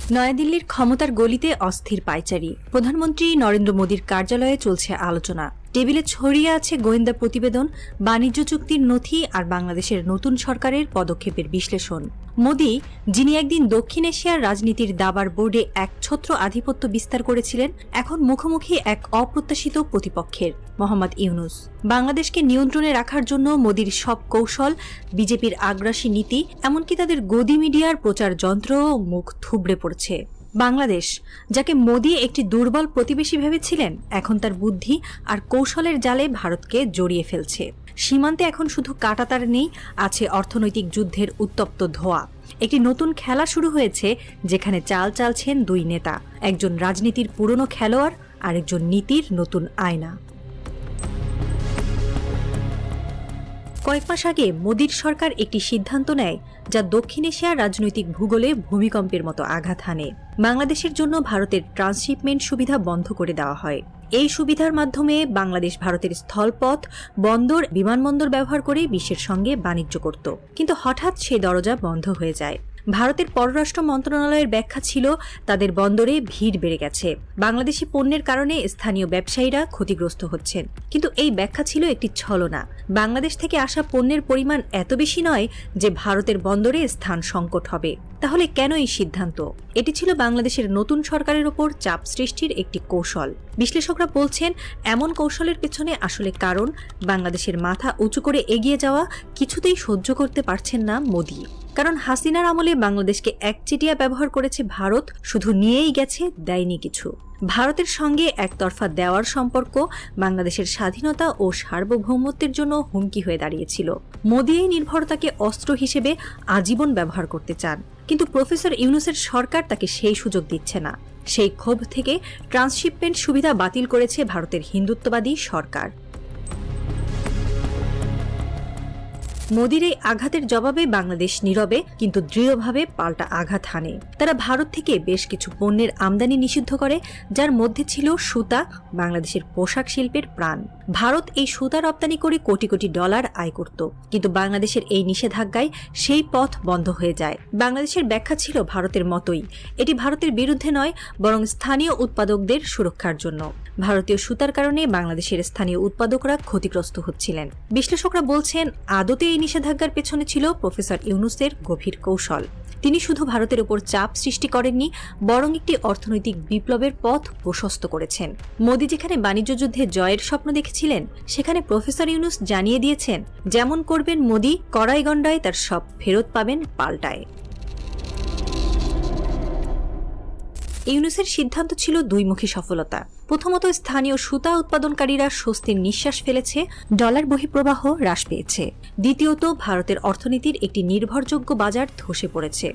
নয়াদিল্লির ক্ষমতার গলিতে অস্থির পায়চারি। প্রধানমন্ত্রী নরেন্দ্র মোদীর কার্যালয়ে চলছে আলোচনা। টেবিলে ছড়িয়ে আছে গোয়েন্দা প্রতিবেদন, বাণিজ্য চুক্তির নথি আর বাংলাদেশের নতুন সরকারের পদক্ষেপের বিশ্লেষণ। মোদী, যিনি একদিন দক্ষিণ এশিয়ার রাজনীতির দাবার বোর্ডে একছত্র আধিপত্য বিস্তার করেছিলেন, এখন মুখোমুখি এক অপ্রত্যাশিত প্রতিপক্ষের, মোহাম্মদ ইউনূস। বাংলাদেশকে নিয়ন্ত্রণে রাখার জন্য মোদীর সব কৌশল, বিজেপির আগ্রাসী নীতি, এমনকি তাদের গদি মিডিয়ার প্রচার যন্ত্রও মুখ থুবড়ে পড়ছে। বাংলাদেশ, যাকে মোদী একটি দুর্বল প্রতিবেশী ভেবেছিলেন, এখন তার বুদ্ধি আর কৌশলের জালে ভারতকে জড়িয়ে ফেলছে। সীমান্তে এখন শুধু কাঁটাতার নেই, আছে অর্থনৈতিক যুদ্ধের উত্তপ্ত ধোঁয়া। একটি নতুন খেলা শুরু হয়েছে, যেখানে চাল চালছেন দুই নেতা, একজন রাজনীতির পুরনো খেলোয়াড়, আরেকজন নীতির নতুন আয়না। কয়েক মাস আগে মোদীর সরকার একটি সিদ্ধান্ত নেয়, যা দক্ষিণ এশিয়ার রাজনৈতিক ভূগোলে ভূমিকম্পের মতো আঘাত হানে। বাংলাদেশের জন্য ভারতের ট্রান্সশিপমেন্ট সুবিধা বন্ধ করে দেওয়া হয়। এই সুবিধার মাধ্যমে বাংলাদেশ ভারতের স্থলপথ, বন্দর, বিমানবন্দর ব্যবহার করে বিশ্বের সঙ্গে বাণিজ্য করত। কিন্তু হঠাৎ সেই দরজা বন্ধ হয়ে যায়। ভারতের পররাষ্ট্র মন্ত্রণালয়ের ব্যাখ্যা ছিল, তাদের বন্দরে ভিড় বেড়ে গেছে, বাংলাদেশি পণ্যের কারণে স্থানীয় ব্যবসায়ীরা ক্ষতিগ্রস্ত হচ্ছেন। কিন্তু এই ব্যাখ্যা ছিল একটি ছলনা। বাংলাদেশ থেকে আসা পণ্যের পরিমাণ এত বেশি নয় যে ভারতের বন্দরে স্থান সংকট হবে। তাহলে কেন এই সিদ্ধান্ত? এটি ছিল বাংলাদেশের নতুন সরকারের ওপর চাপ সৃষ্টির একটি কৌশল। বিশ্লেষকরা বলছেন, এমন কৌশলের পেছনে আসলে কারণ, বাংলাদেশের মাথা উঁচু করে এগিয়ে যাওয়া কিছুতেই সহ্য করতে পারছেন না মোদী। কারণ হাসিনার আমলে বাংলাদেশকে একচেটিয়া ব্যবহার করেছে ভারত, শুধু নিয়েই গেছে, দেয়নি কিছু। ভারতের সঙ্গে একতরফা দেওয়ার সম্পর্ক বাংলাদেশের স্বাধীনতা ও সার্বভৌমত্বের জন্য হুমকি হয়ে দাঁড়িয়েছিল। মোদী এই নির্ভরতাকে অস্ত্র হিসেবে আজীবন ব্যবহার করতে চান, কিন্তু প্রফেসর ইউনূসের সরকার তাকে সেই সুযোগ দিচ্ছে না। সেই ক্ষোভ থেকে ট্রান্সশিপমেন্ট সুবিধা বাতিল করেছে ভারতের হিন্দুত্ববাদী সরকার। মোদীর এই আঘাতের জবাবে বাংলাদেশ নীরবে কিন্তু দৃঢ়ভাবে পাল্টা আঘাত হানে। তারা ভারত থেকে বেশ কিছু পণ্যের আমদানি নিষিদ্ধ করে, যার মধ্যে ছিল সুতা, বাংলাদেশের পোশাক শিল্পের প্রাণ। ভারত এই সুতা রপ্তানি করে কোটি কোটি ডলার আয় করত, কিন্তু বাংলাদেশের এই নিষেধাজ্ঞায় সেই পথ বন্ধ হয়ে যায়। বাংলাদেশের ব্যাখ্যা ছিল ভারতের মতোই, এটি ভারতের বিরুদ্ধে নয়, বরং স্থানীয় উৎপাদকদের সুরক্ষার জন্য। ভারতীয় সুতার কারণে বাংলাদেশের স্থানীয় উৎপাদকরা ক্ষতিগ্রস্ত হচ্ছিলেন। বিশ্লেষকরা বলছেন, আদতে এই নিষেধাজ্ঞার পেছনে ছিল প্রফেসর ইউনূসের গভীর কৌশল। তিনি শুধু ভারতের উপর চাপ সৃষ্টি করেননি, বরং একটি অর্থনৈতিক বিপ্লবের পথ প্রশস্ত করেছেন। মোদী যেখানে বাণিজ্য যুদ্ধে জয়ের স্বপ্ন দেখেছিলেন, সেখানে প্রফেসর ইউনূস জানিয়ে দিয়েছেন, যেমন করবেন মোদী, কড়াই গণ্ডায় তার সব ফেরত পাবেন পাল্টায়। ইউনূসের সিদ্ধান্ত ছিল দুইমুখী সফলতা। প্রথমত, স্থানীয় সুতা উৎপাদনকারীরা স্বস্তির নিঃশ্বাস ফেলেছে, ডলার বহিঃপ্রবাহ হ্রাস পেয়েছে। দ্বিতীয়ত, ভারতের অর্থনীতির একটি নির্ভরযোগ্য বাজার ধসে পড়েছে।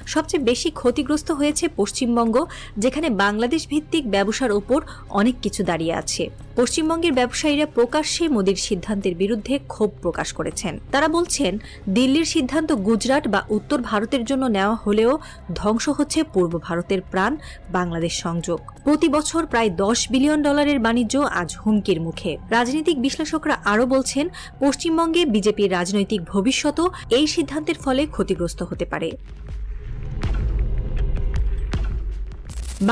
সবচেয়ে বেশি ক্ষতিগ্রস্ত হয়েছে পশ্চিমবঙ্গ, যেখানে বাংলাদেশ ভিত্তিক ব্যবসার ওপর অনেক কিছু দাঁড়িয়ে আছে। পশ্চিমবঙ্গের ব্যবসায়ীরা প্রকাশ্যে মোদীর সিদ্ধান্তের বিরুদ্ধে ক্ষোভ প্রকাশ করেছেন। তারা বলছেন, দিল্লির সিদ্ধান্ত গুজরাট বা উত্তর ভারতের জন্য নেওয়া হলেও ধ্বংস হচ্ছে পূর্ব ভারতের প্রাণ, বাংলাদেশ সংযোগ। প্রতি বছর প্রায় $10 বিলিয়ন বাণিজ্য আজ হুমকির মুখে। রাজনৈতিক বিশ্লেষকরা আরও বলছেন, পশ্চিমবঙ্গে বিজেপির রাজনৈতিক ভবিষ্যতও এই সিদ্ধান্তের ফলে ক্ষতিগ্রস্ত হতে পারে।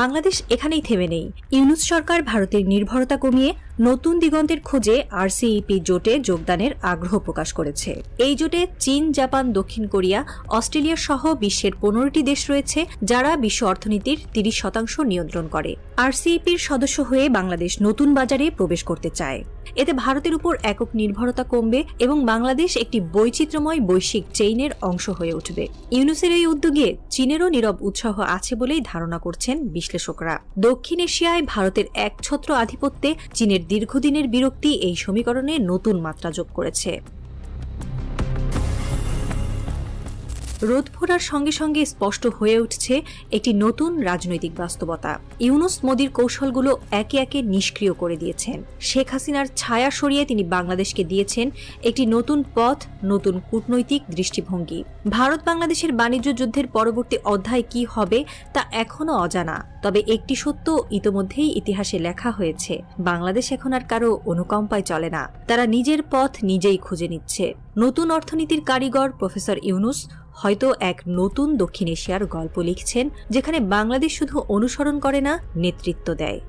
বাংলাদেশ এখানেই থেমে নেই। ইউনূস সরকার ভারতের নির্ভরতা কমিয়ে নতুন দিগন্তের খোঁজে RCEP জোটে যোগদানের আগ্রহ প্রকাশ করেছে। এই জোটে চীন, জাপান, দক্ষিণ কোরিয়া, অস্ট্রেলিয়া সহ বিশ্বের 15টি দেশ রয়েছে, যারা বিশ্ব অর্থনীতির 30% নিয়ন্ত্রণ করে। RCEPর সদস্য হয়ে বাংলাদেশ নতুন বাজারে প্রবেশ করতে চায়। এতে ভারতের উপর একক নির্ভরতা কমবে এবং বাংলাদেশ একটি বৈচিত্র্যময় বৈশ্বিক চেইনের অংশ হয়ে উঠবে। ইউনূসের এই উদ্যোগে চীনেরও নীরব উৎসাহ আছে বলেই ধারণা করছেন বিশ্লেষকরা। দক্ষিণ এশিয়ায় ভারতের একছত্র আধিপত্যে চীনের দীর্ঘদিনের বিরক্তি এই সমীকরণে নতুন মাত্রা যোগ করেছে। রোদ ফোটার সঙ্গে সঙ্গে স্পষ্ট হয়ে উঠছে একটি নতুন রাজনৈতিক বাস্তবতা। ইউনূস মোদীর কৌশলগুলো একে একে নিষ্ক্রিয় করে দিয়েছেন। শেখ হাসিনার ছায়া সরিয়ে তিনি বাংলাদেশকে দিয়েছেন একটি নতুন পথ, নতুন কূটনৈতিক দৃষ্টিভঙ্গি। ভারত বাংলাদেশের বাণিজ্য যুদ্ধের পরবর্তী অধ্যায় কি হবে তা এখনও অজানা। তবে একটি সত্য ইতোমধ্যেই ইতিহাসে লেখা হয়েছে, বাংলাদেশ এখন আর কারো অনুকম্পায় চলে না। তারা নিজের পথ নিজেই খুঁজে নিচ্ছে। নতুন অর্থনীতির কারিগর প্রফেসর ইউনূস হয়তো এক নতুন দক্ষিণ এশিয়ার গল্প লিখছেন, যেখানে বাংলাদেশ শুধু অনুসরণ করে না, নেতৃত্ব দেয়।